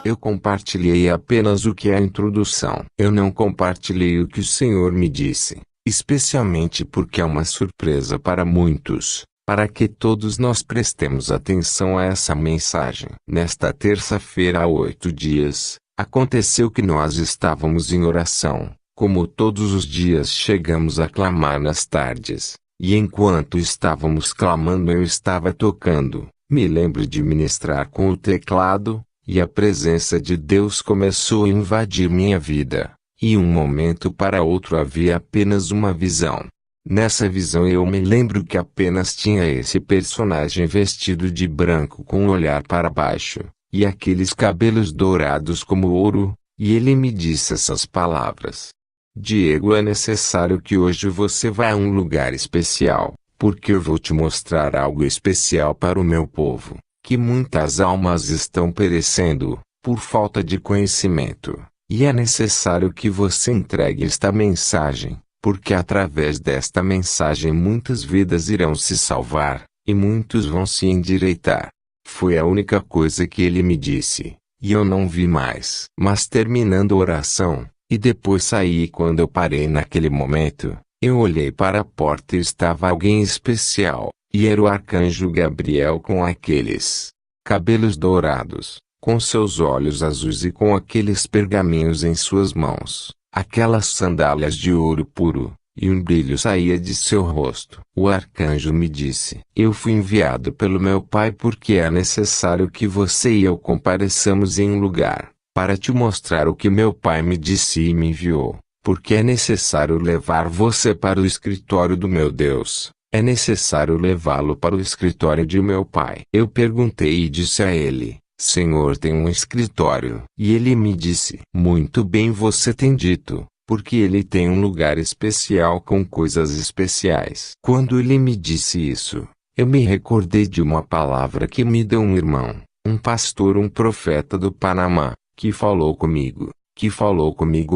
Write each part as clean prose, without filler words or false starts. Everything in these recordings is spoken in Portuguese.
Eu compartilhei apenas o que é a introdução. Eu não compartilhei o que o Senhor me disse, especialmente porque é uma surpresa para muitos, para que todos nós prestemos atenção a essa mensagem. Nesta terça-feira há 8 dias, aconteceu que nós estávamos em oração. Como todos os dias chegamos a clamar nas tardes, e enquanto estávamos clamando eu estava tocando. Me lembro de ministrar com o teclado, e a presença de Deus começou a invadir minha vida, e um momento para outro havia apenas uma visão. Nessa visão eu me lembro que apenas tinha esse personagem vestido de branco com o olhar para baixo, e aqueles cabelos dourados como ouro, e ele me disse essas palavras: Diego, é necessário que hoje você vá a um lugar especial, porque eu vou te mostrar algo especial para o meu povo, que muitas almas estão perecendo, por falta de conhecimento, e é necessário que você entregue esta mensagem, porque através desta mensagem muitas vidas irão se salvar, e muitos vão se endireitar. Foi a única coisa que ele me disse, e eu não vi mais. Mas terminando a oração, e depois saí, e quando eu parei naquele momento, eu olhei para a porta e estava alguém especial, e era o arcanjo Gabriel com aqueles cabelos dourados, com seus olhos azuis e com aqueles pergaminhos em suas mãos, aquelas sandálias de ouro puro, e um brilho saía de seu rosto. O arcanjo me disse: eu fui enviado pelo meu pai porque é necessário que você e eu compareçamos em um lugar, para te mostrar o que meu pai me disse e me enviou, porque é necessário levar você para o escritório do meu Deus. É necessário levá-lo para o escritório de meu pai. Eu perguntei e disse a ele: Senhor, tem um escritório? E ele me disse: muito bem você tem dito, porque ele tem um lugar especial com coisas especiais. Quando ele me disse isso, eu me recordei de uma palavra que me deu um irmão, um pastor, um profeta do Panamá, que falou comigo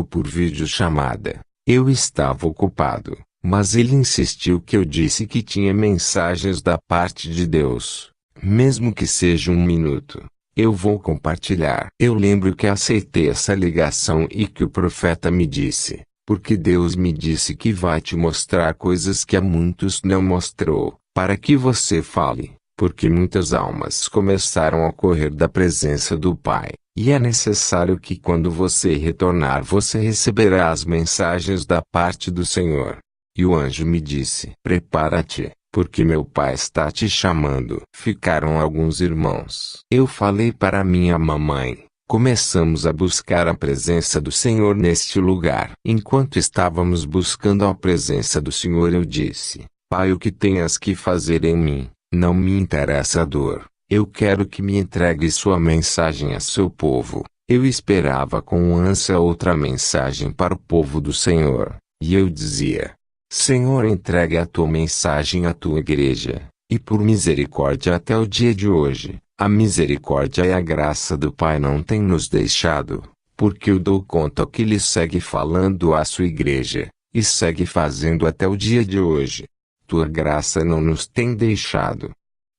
por videochamada. Eu estava ocupado, mas ele insistiu que eu disse que tinha mensagens da parte de Deus, mesmo que seja 1 minuto. Eu vou compartilhar. Eu lembro que aceitei essa ligação e que o profeta me disse, porque Deus me disse que vai te mostrar coisas que a muitos não mostrou, para que você fale, porque muitas almas começaram a correr da presença do Pai, e é necessário que quando você retornar você receberá as mensagens da parte do Senhor. E o anjo me disse: prepara-te, porque meu pai está te chamando. Ficaram alguns irmãos. Eu falei para minha mamãe. Começamos a buscar a presença do Senhor neste lugar. Enquanto estávamos buscando a presença do Senhor, eu disse: Pai, o que tenhas que fazer em mim, não me interessa a dor. Eu quero que me entregue sua mensagem a seu povo. Eu esperava com ânsia outra mensagem para o povo do Senhor. E eu dizia: Senhor, entregue a tua mensagem à tua igreja, e por misericórdia até o dia de hoje, a misericórdia e a graça do Pai não têm nos deixado, porque eu dou conta que Ele segue falando à sua igreja, e segue fazendo até o dia de hoje. Tua graça não nos tem deixado.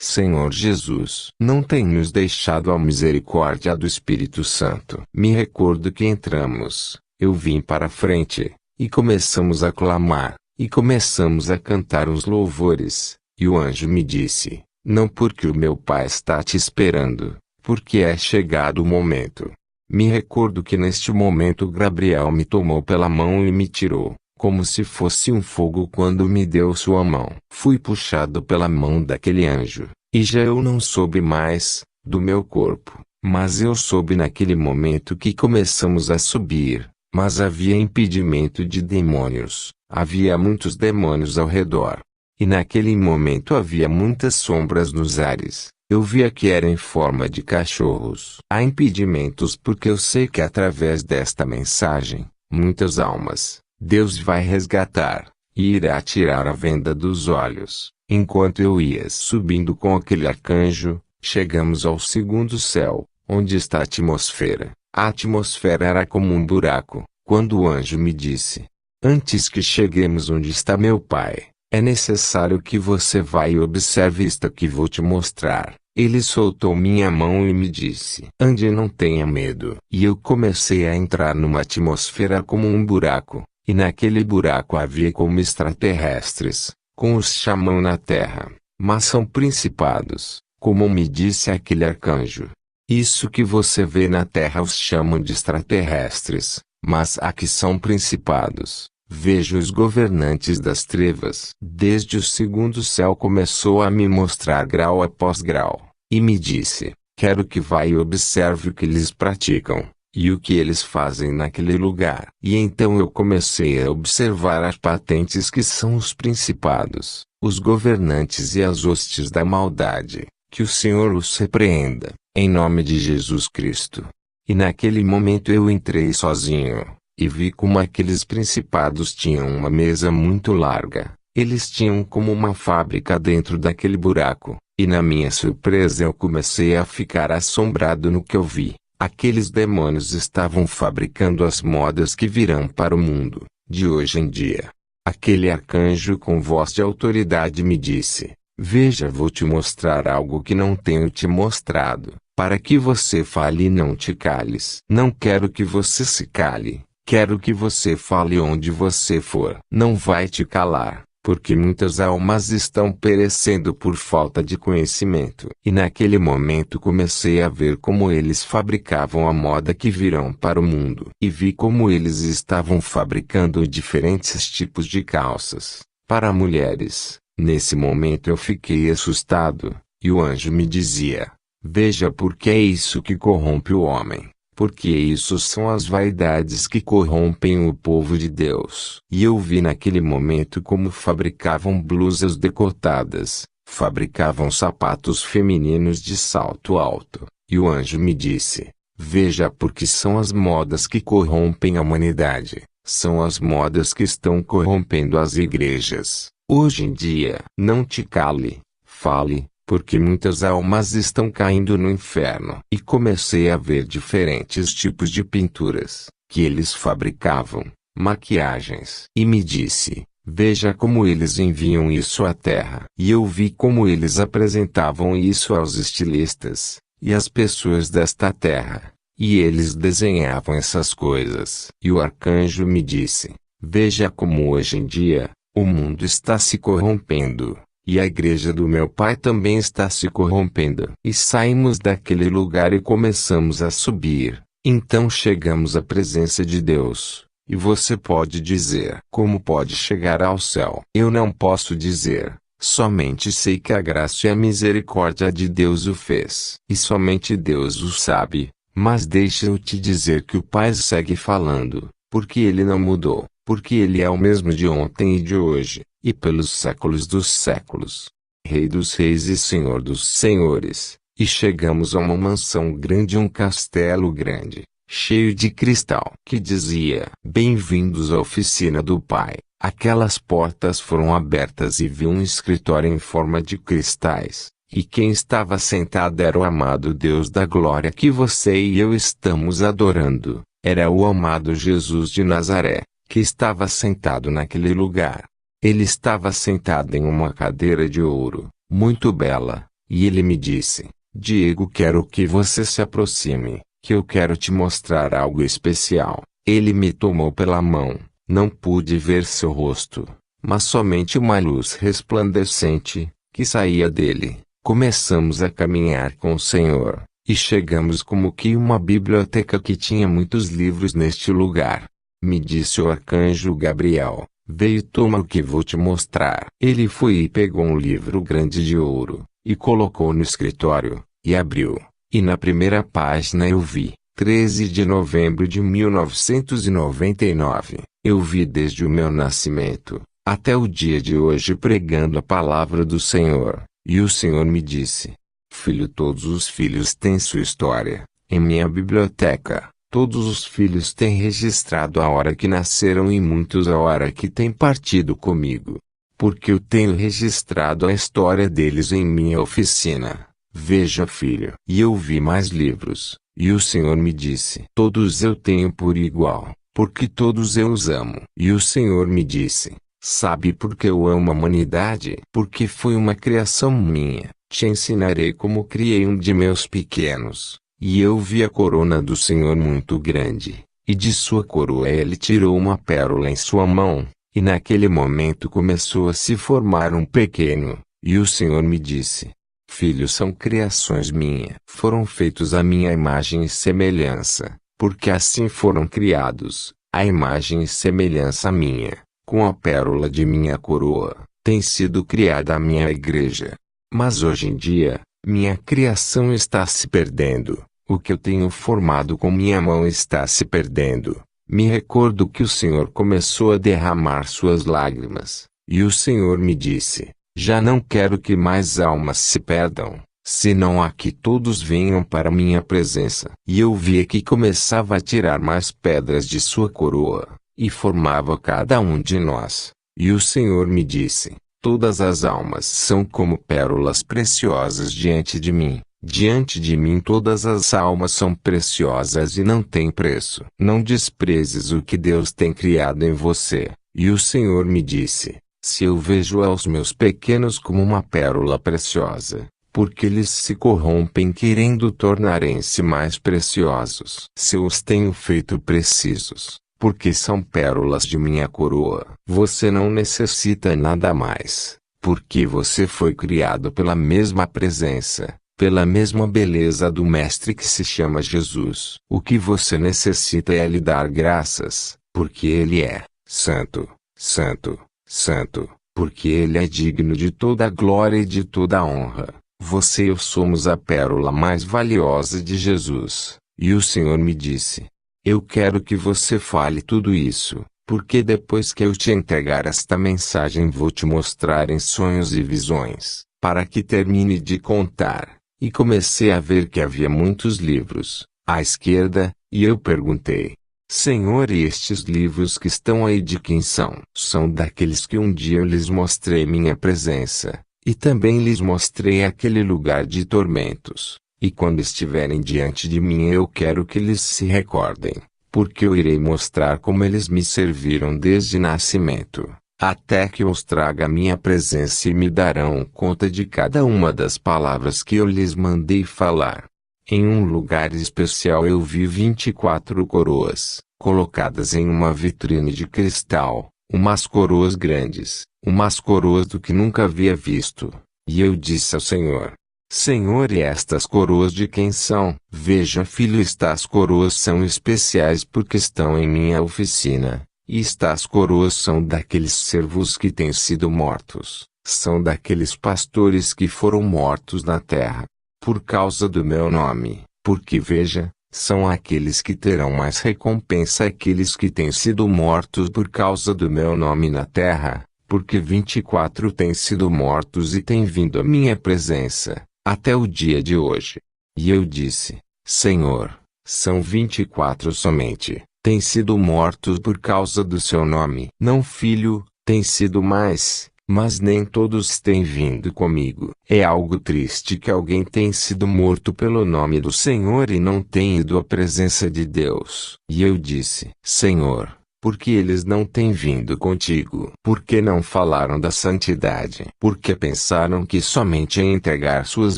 Senhor Jesus, não tem nos deixado a misericórdia do Espírito Santo. Me recordo que entramos, eu vim para a frente, e começamos a clamar. E começamos a cantar os louvores, e o anjo me disse: não, porque o meu pai está te esperando, porque é chegado o momento. Me recordo que neste momento Gabriel me tomou pela mão e me tirou, como se fosse um fogo quando me deu sua mão. Fui puxado pela mão daquele anjo, e já eu não soube mais, do meu corpo, mas eu soube naquele momento que começamos a subir, mas havia impedimento de demônios. Havia muitos demônios ao redor. E naquele momento havia muitas sombras nos ares. Eu via que era em forma de cachorros. Há impedimentos porque eu sei que através desta mensagem, muitas almas, Deus vai resgatar, e irá tirar a venda dos olhos. Enquanto eu ia subindo com aquele arcanjo, chegamos ao 2º céu, onde está a atmosfera. A atmosfera era como um buraco, quando o anjo me disse: antes que cheguemos onde está meu pai, é necessário que você vá e observe isto que vou te mostrar. Ele soltou minha mão e me disse: ande, não tenha medo. E eu comecei a entrar numa atmosfera como um buraco, e naquele buraco havia como extraterrestres, com os chamam na terra, mas são principados, como me disse aquele arcanjo. Isso que você vê na terra os chamam de extraterrestres, mas aqui são principados. Vejo os governantes das trevas. Desde o segundo céu começou a me mostrar grau após grau, e me disse: quero que vá e observe o que eles praticam, e o que eles fazem naquele lugar. E então eu comecei a observar as patentes que são os principados, os governantes e as hostes da maldade. Que o Senhor os repreenda, em nome de Jesus Cristo. E naquele momento eu entrei sozinho. E vi como aqueles principados tinham uma mesa muito larga. Eles tinham como uma fábrica dentro daquele buraco, e na minha surpresa eu comecei a ficar assombrado no que eu vi. Aqueles demônios estavam fabricando as modas que virão para o mundo, de hoje em dia. Aquele arcanjo com voz de autoridade me disse: veja, vou te mostrar algo que não tenho te mostrado, para que você fale e não te cales. Não quero que você se cale. Quero que você fale onde você for. Não vai te calar, porque muitas almas estão perecendo por falta de conhecimento. E naquele momento comecei a ver como eles fabricavam a moda que virão para o mundo. E vi como eles estavam fabricando diferentes tipos de calças, para mulheres. Nesse momento eu fiquei assustado, e o anjo me dizia: veja, porque é isso que corrompe o homem. Porque isso são as vaidades que corrompem o povo de Deus. E eu vi naquele momento como fabricavam blusas decotadas, fabricavam sapatos femininos de salto alto. E o anjo me disse: veja, porque são as modas que corrompem a humanidade. São as modas que estão corrompendo as igrejas. Hoje em dia, não te cale, fale. Porque muitas almas estão caindo no inferno. E comecei a ver diferentes tipos de pinturas, que eles fabricavam, maquiagens. E me disse: veja como eles enviam isso à terra. E eu vi como eles apresentavam isso aos estilistas, e às pessoas desta terra. E eles desenhavam essas coisas. E o arcanjo me disse: veja como hoje em dia, o mundo está se corrompendo. E a igreja do meu pai também está se corrompendo. E saímos daquele lugar e começamos a subir. Então chegamos à presença de Deus. E você pode dizer: como pode chegar ao céu? Eu não posso dizer. Somente sei que a graça e a misericórdia de Deus o fez. E somente Deus o sabe. Mas deixa eu te dizer que o Pai segue falando. Porque ele não mudou. Porque ele é o mesmo de ontem e de hoje, e pelos séculos dos séculos. Rei dos reis e Senhor dos senhores. E chegamos a uma mansão grande, um castelo grande, cheio de cristal, que dizia: bem-vindos à oficina do Pai. Aquelas portas foram abertas e vi um escritório em forma de cristais. E quem estava sentado era o amado Deus da glória que você e eu estamos adorando. Era o amado Jesus de Nazaré, que estava sentado naquele lugar. Ele estava sentado em uma cadeira de ouro, muito bela, e ele me disse: Diego, quero que você se aproxime, que eu quero te mostrar algo especial. Ele me tomou pela mão, não pude ver seu rosto, mas somente uma luz resplandecente, que saía dele. Começamos a caminhar com o Senhor, e chegamos como que uma biblioteca que tinha muitos livros neste lugar. Me disse o arcanjo Gabriel: veio, toma o que vou te mostrar. Ele foi e pegou um livro grande de ouro, e colocou no escritório, e abriu, e na primeira página eu vi: 13 de novembro de 1999. Eu vi desde o meu nascimento, até o dia de hoje pregando a palavra do Senhor, e o Senhor me disse: filho, todos os filhos têm sua história, em minha biblioteca. Todos os filhos têm registrado a hora que nasceram e muitos a hora que têm partido comigo. Porque eu tenho registrado a história deles em minha oficina. Veja, filho. E eu vi mais livros, e o Senhor me disse: todos eu tenho por igual, porque todos eu os amo. E o Senhor me disse: sabe por que eu amo a humanidade? Porque foi uma criação minha. Te ensinarei como criei um de meus pequenos. E eu vi a corona do Senhor muito grande, e de sua coroa ele tirou uma pérola em sua mão, e naquele momento começou a se formar um pequeno, e o Senhor me disse: Filhos são criações minhas. Foram feitos à minha imagem e semelhança, porque assim foram criados, a imagem e semelhança minha, com a pérola de minha coroa, tem sido criada a minha igreja. Mas hoje em dia, minha criação está se perdendo. O que eu tenho formado com minha mão está se perdendo. Me recordo que o Senhor começou a derramar suas lágrimas, e o Senhor me disse: Já não quero que mais almas se perdam, senão a que todos venham para minha presença. E eu via que começava a tirar mais pedras de sua coroa, e formava cada um de nós. E o Senhor me disse: Todas as almas são como pérolas preciosas diante de mim. Diante de mim todas as almas são preciosas e não têm preço. Não desprezes o que Deus tem criado em você. E o Senhor me disse: Se eu vejo aos meus pequenos como uma pérola preciosa, porque eles se corrompem querendo tornarem-se mais preciosos. Se eu os tenho feito precisos, porque são pérolas de minha coroa. Você não necessita nada mais, porque você foi criado pela mesma presença, pela mesma beleza do Mestre que se chama Jesus. O que você necessita é lhe dar graças, porque Ele é santo, santo, santo, porque Ele é digno de toda a glória e de toda a honra. Você e eu somos a pérola mais valiosa de Jesus. E o Senhor me disse: Eu quero que você fale tudo isso, porque depois que eu te entregar esta mensagem vou te mostrar em sonhos e visões, para que termine de contar. E comecei a ver que havia muitos livros, à esquerda, e eu perguntei: Senhor, e estes livros que estão aí de quem são? São daqueles que um dia eu lhes mostrei minha presença, e também lhes mostrei aquele lugar de tormentos. E quando estiverem diante de mim eu quero que eles se recordem, porque eu irei mostrar como eles me serviram desde nascimento, até que eu os traga a minha presença e me darão conta de cada uma das palavras que eu lhes mandei falar. Em um lugar especial eu vi 24 coroas, colocadas em uma vitrine de cristal, umas coroas grandes, umas coroas do que nunca havia visto. E eu disse ao Senhor: Senhor, e estas coroas de quem são? Veja, filho, estas coroas são especiais porque estão em minha oficina, e estas coroas são daqueles servos que têm sido mortos, são daqueles pastores que foram mortos na terra, por causa do meu nome, porque veja, são aqueles que terão mais recompensa, aqueles que têm sido mortos por causa do meu nome na terra, porque 24 têm sido mortos e têm vindo à minha presença, até o dia de hoje. E eu disse: Senhor, são 24 somente, têm sido mortos por causa do seu nome. Não, filho, têm sido mais, mas nem todos têm vindo comigo. É algo triste que alguém tenha sido morto pelo nome do Senhor e não tenha ido à presença de Deus. E eu disse: Senhor, porque eles não têm vindo contigo? Porque não falaram da santidade? Porque pensaram que somente em entregar suas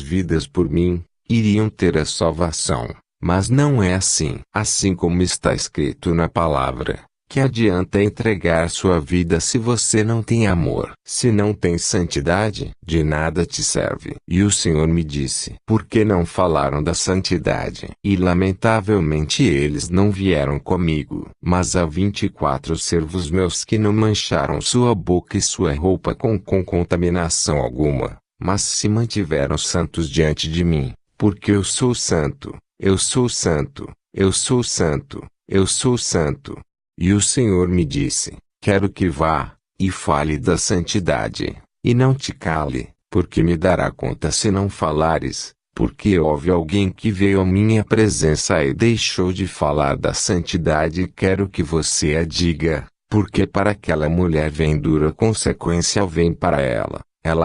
vidas por mim, iriam ter a salvação. Mas não é assim. Assim como está escrito na palavra: que adianta entregar sua vida se você não tem amor? Se não tem santidade, de nada te serve. E o Senhor me disse: por que não falaram da santidade? E lamentavelmente eles não vieram comigo. Mas há 24 servos meus que não mancharam sua boca e sua roupa com contaminação alguma, mas se mantiveram santos diante de mim, porque eu sou santo, eu sou santo, eu sou santo, eu sou santo. E o Senhor me disse: quero que vá, e fale da santidade, e não te cale, porque me dará conta se não falares, porque houve alguém que veio à minha presença e deixou de falar da santidade e quero que você a diga, porque para aquela mulher vem dura consequência vem para ela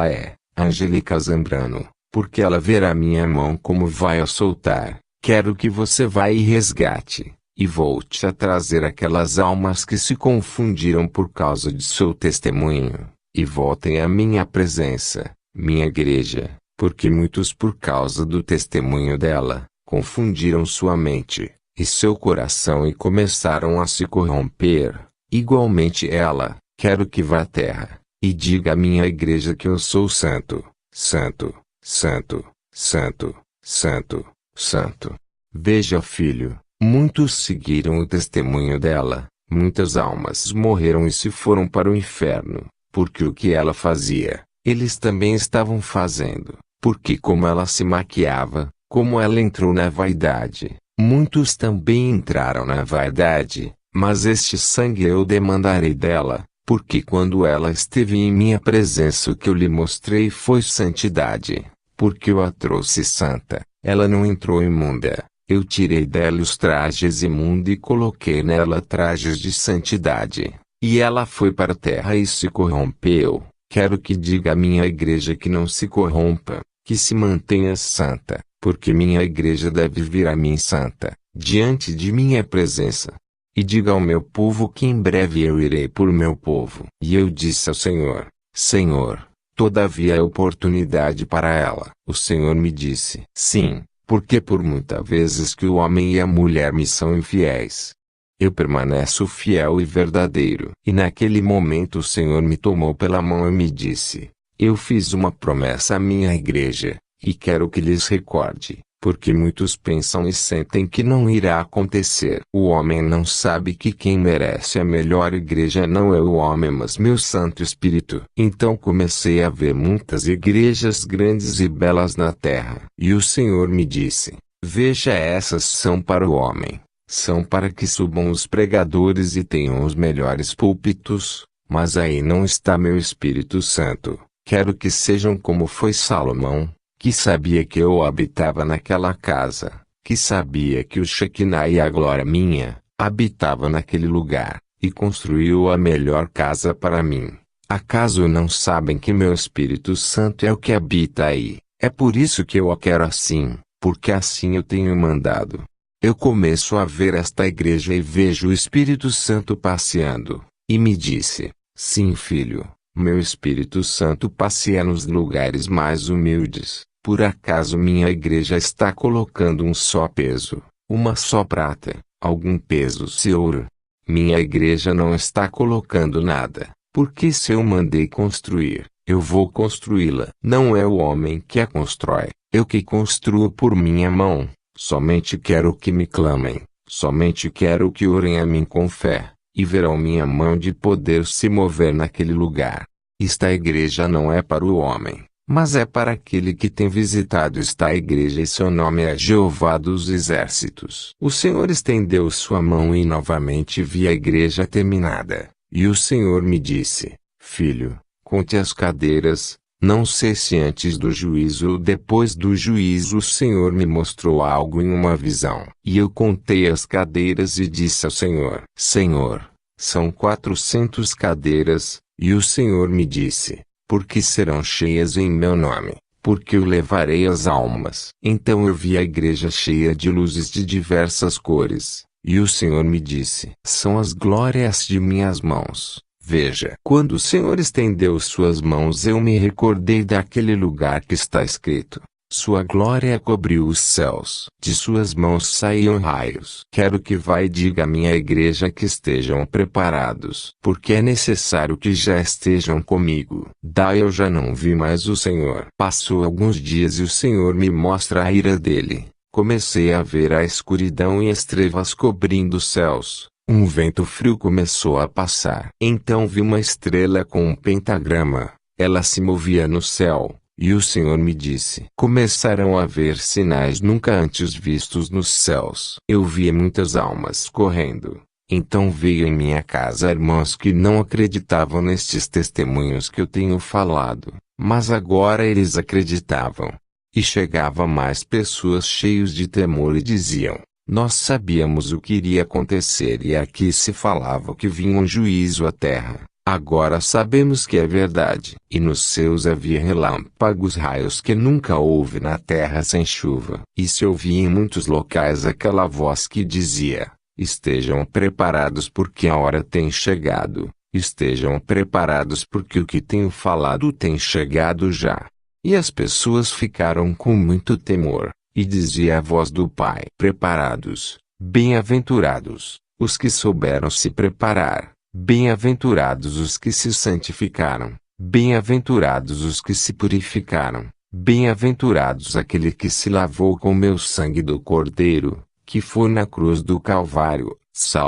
é, Angélica Zambrano, porque ela verá minha mão como vai a soltar, quero que você vá e resgate. E volte a trazer aquelas almas que se confundiram por causa de seu testemunho, e voltem à minha presença, minha igreja, porque muitos por causa do testemunho dela, confundiram sua mente e seu coração e começaram a se corromper. Igualmente ela, quero que vá à terra, e diga à minha igreja que eu sou santo, santo, santo, santo, santo, santo. Veja, filho, muitos seguiram o testemunho dela, muitas almas morreram e se foram para o inferno, porque o que ela fazia, eles também estavam fazendo, porque como ela se maquiava, como ela entrou na vaidade, muitos também entraram na vaidade, mas este sangue eu demandarei dela, porque quando ela esteve em minha presença o que eu lhe mostrei foi santidade, porque eu a trouxe santa, ela não entrou imunda. Eu tirei dela os trajes imundos e coloquei nela trajes de santidade. E ela foi para a terra e se corrompeu. Quero que diga à minha igreja que não se corrompa, que se mantenha santa, porque minha igreja deve vir a mim santa, diante de minha presença. E diga ao meu povo que em breve eu irei por meu povo. E eu disse ao Senhor, Senhor, todavia é oportunidade para ela. O Senhor me disse, sim. Porque por muitas vezes que o homem e a mulher me são infiéis, eu permaneço fiel e verdadeiro. E naquele momento o Senhor me tomou pela mão e me disse, eu fiz uma promessa à minha igreja, e quero que lhes recorde, porque muitos pensam e sentem que não irá acontecer. O homem não sabe que quem merece a melhor igreja não é o homem mas meu Santo Espírito. Então comecei a ver muitas igrejas grandes e belas na terra. E o Senhor me disse, veja, essas são para o homem, são para que subam os pregadores e tenham os melhores púlpitos, mas aí não está meu Espírito Santo. Quero que sejam como foi Salomão, que sabia que eu habitava naquela casa, que sabia que o Shekinah e a glória minha, habitava naquele lugar, e construiu a melhor casa para mim. Acaso não sabem que meu Espírito Santo é o que habita aí? É por isso que eu a quero assim, porque assim eu tenho mandado. Eu começo a ver esta igreja e vejo o Espírito Santo passeando, e me disse, sim, filho, meu Espírito Santo passeia nos lugares mais humildes. Por acaso minha igreja está colocando um só peso, uma só prata, algum peso de ouro? Minha igreja não está colocando nada, porque se eu mandei construir, eu vou construí-la. Não é o homem que a constrói, eu que construo por minha mão. Somente quero que me clamem, somente quero que orem a mim com fé, e verão minha mão de poder se mover naquele lugar. Esta igreja não é para o homem, mas é para aquele que tem visitado esta igreja e seu nome é Jeová dos Exércitos. O Senhor estendeu sua mão e novamente vi a igreja terminada. E o Senhor me disse, filho, conte as cadeiras, não sei se antes do juízo ou depois do juízo o Senhor me mostrou algo em uma visão. E eu contei as cadeiras e disse ao Senhor, Senhor, são 400 cadeiras, e o Senhor me disse, porque serão cheias em meu nome, porque eu levarei as almas. Então eu vi a igreja cheia de luzes de diversas cores, e o Senhor me disse, são as glórias de minhas mãos. Veja, quando o Senhor estendeu suas mãos eu me recordei daquele lugar que está escrito, sua glória cobriu os céus. De suas mãos saíam raios. Quero que vá e diga à minha igreja que estejam preparados, porque é necessário que já estejam comigo. Daí eu já não vi mais o Senhor. Passou alguns dias e o Senhor me mostra a ira dele. Comecei a ver a escuridão e as trevas cobrindo os céus. Um vento frio começou a passar. Então vi uma estrela com um pentagrama. Ela se movia no céu. E o Senhor me disse, começarão a haver sinais nunca antes vistos nos céus. Eu vi muitas almas correndo. Então veio em minha casa irmãos que não acreditavam nestes testemunhos que eu tenho falado, mas agora eles acreditavam. E chegava mais pessoas cheios de temor e diziam, nós sabíamos o que iria acontecer e aqui se falava que vinha um juízo à terra. Agora sabemos que é verdade. E nos céus havia relâmpagos, raios que nunca houve na terra sem chuva. E se ouvia em muitos locais aquela voz que dizia, estejam preparados porque a hora tem chegado. Estejam preparados porque o que tenho falado tem chegado já. E as pessoas ficaram com muito temor, e dizia a voz do Pai: Preparados, bem-aventurados, os que souberam se preparar, bem-aventurados os que se santificaram, bem-aventurados os que se purificaram, bem-aventurados aquele que se lavou com meu sangue do Cordeiro, que foi na cruz do Calvário,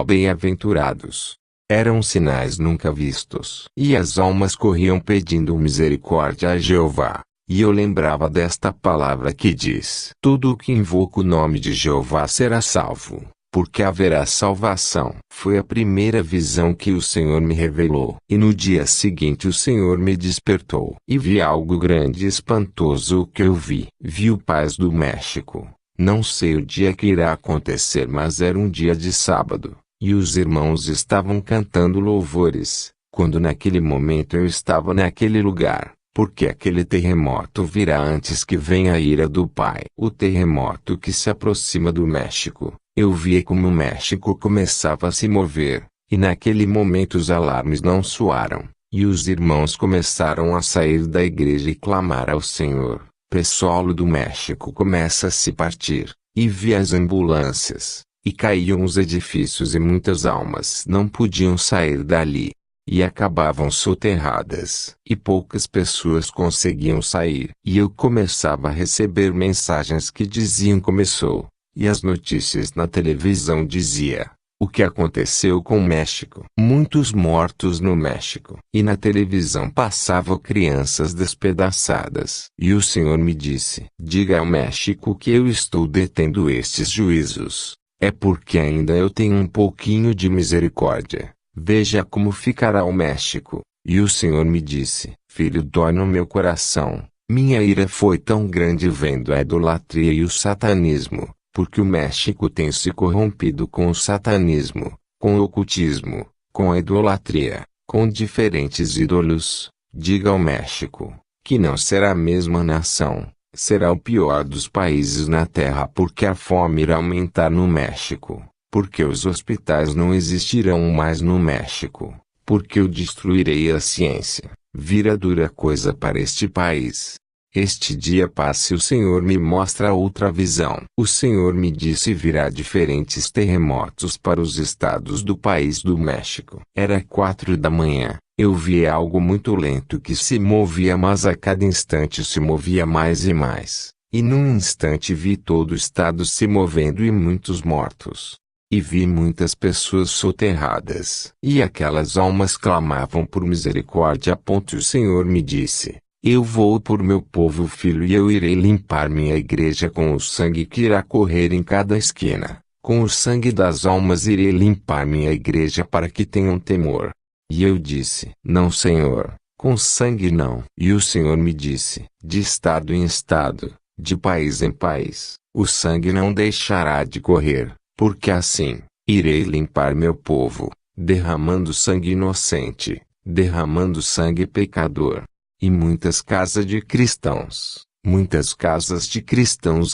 bem-aventurados. Eram sinais nunca vistos. E as almas corriam pedindo misericórdia a Jeová. E eu lembrava desta palavra que diz: todo o que invoca o nome de Jeová será salvo, porque haverá salvação. Foi a primeira visão que o Senhor me revelou. E no dia seguinte o Senhor me despertou. E vi algo grande e espantoso. O que eu vi? Vi o Paz do México. Não sei o dia que irá acontecer, mas era um dia de sábado. E os irmãos estavam cantando louvores, quando naquele momento eu estava naquele lugar, porque aquele terremoto virá antes que venha a ira do Pai. O terremoto que se aproxima do México. Eu vi como o México começava a se mover, e naquele momento os alarmes não soaram, e os irmãos começaram a sair da igreja e clamar ao Senhor. Pessoal do México começa a se partir, e vi as ambulâncias. E caíam os edifícios e muitas almas não podiam sair dali. E acabavam soterradas. E poucas pessoas conseguiam sair. E eu começava a receber mensagens que diziam começou. E as notícias na televisão dizia: o que aconteceu com o México? Muitos mortos no México. E na televisão passavam crianças despedaçadas. E o Senhor me disse: diga ao México que eu estou detendo estes juízos. É porque ainda eu tenho um pouquinho de misericórdia. Veja como ficará o México. E o Senhor me disse: filho, dói no meu coração. Minha ira foi tão grande vendo a idolatria e o satanismo, porque o México tem se corrompido com o satanismo, com o ocultismo, com a idolatria, com diferentes ídolos. Diga ao México que não será a mesma nação. Será o pior dos países na terra, porque a fome irá aumentar no México, porque os hospitais não existirão mais no México, porque eu destruirei a ciência. Vira dura coisa para este país. Este dia passa e o Senhor me mostra outra visão. O Senhor me disse: virá diferentes terremotos para os estados do país do México. Era 4 da manhã. Eu vi algo muito lento que se movia, mas a cada instante se movia mais e mais. E num instante vi todo o estado se movendo e muitos mortos. E vi muitas pessoas soterradas. E aquelas almas clamavam por misericórdia. O Senhor me disse: eu vou por meu povo, filho, e eu irei limpar minha igreja com o sangue que irá correr em cada esquina. Com o sangue das almas irei limpar minha igreja para que tenham temor. E eu disse: não, Senhor, com sangue não. E o Senhor me disse: de estado em estado, de país em país, o sangue não deixará de correr, porque assim, irei limpar meu povo, derramando sangue inocente, derramando sangue pecador. E muitas casas de cristãos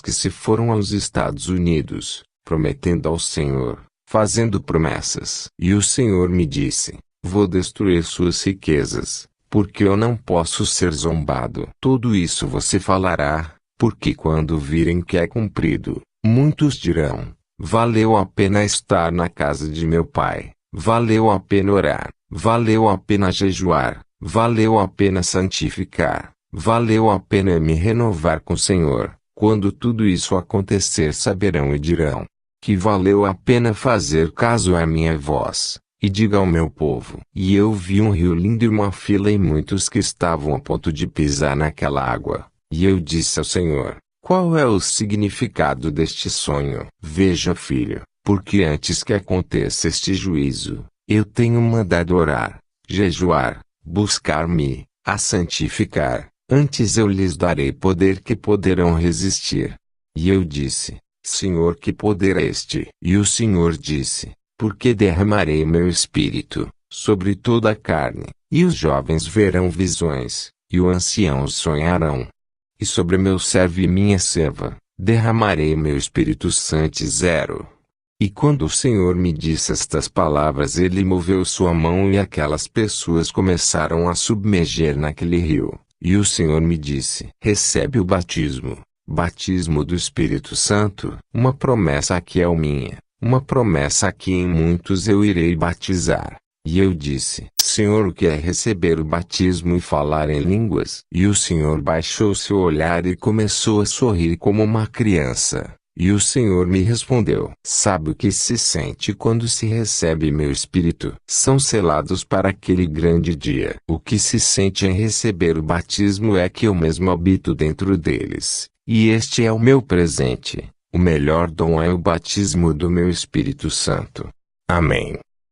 que se foram aos Estados Unidos, prometendo ao Senhor, fazendo promessas. E o Senhor me disse: vou destruir suas riquezas, porque eu não posso ser zombado. Tudo isso você falará, porque quando virem que é cumprido, muitos dirão: valeu a pena estar na casa de meu pai, valeu a pena orar, valeu a pena jejuar, valeu a pena santificar, valeu a pena me renovar com o Senhor. Quando tudo isso acontecer, saberão e dirão que valeu a pena fazer caso à minha voz. E diga ao meu povo. E eu vi um rio lindo e uma fila e muitos que estavam a ponto de pisar naquela água. E eu disse ao Senhor: qual é o significado deste sonho? Veja, filho, porque antes que aconteça este juízo, eu tenho mandado orar, jejuar, buscar-me, a santificar. Antes eu lhes darei poder que poderão resistir. E eu disse: Senhor, que poder é este? E o Senhor disse: porque derramarei meu espírito sobre toda a carne, e os jovens verão visões, e os anciãos sonharão. E sobre meu servo e minha serva, derramarei meu Espírito Santo. E quando o Senhor me disse estas palavras, ele moveu sua mão e aquelas pessoas começaram a submerger naquele rio. E o Senhor me disse: recebe o batismo do Espírito Santo, uma promessa que é minha, uma promessa que em muitos eu irei batizar. E eu disse: Senhor, o que é receber o batismo e falar em línguas? E o Senhor baixou seu olhar e começou a sorrir como uma criança. E o Senhor me respondeu: sabe o que se sente quando se recebe meu Espírito? São selados para aquele grande dia. O que se sente em receber o batismo é que eu mesmo habito dentro deles. E este é o meu presente. O melhor dom é o batismo do meu Espírito Santo. Amém.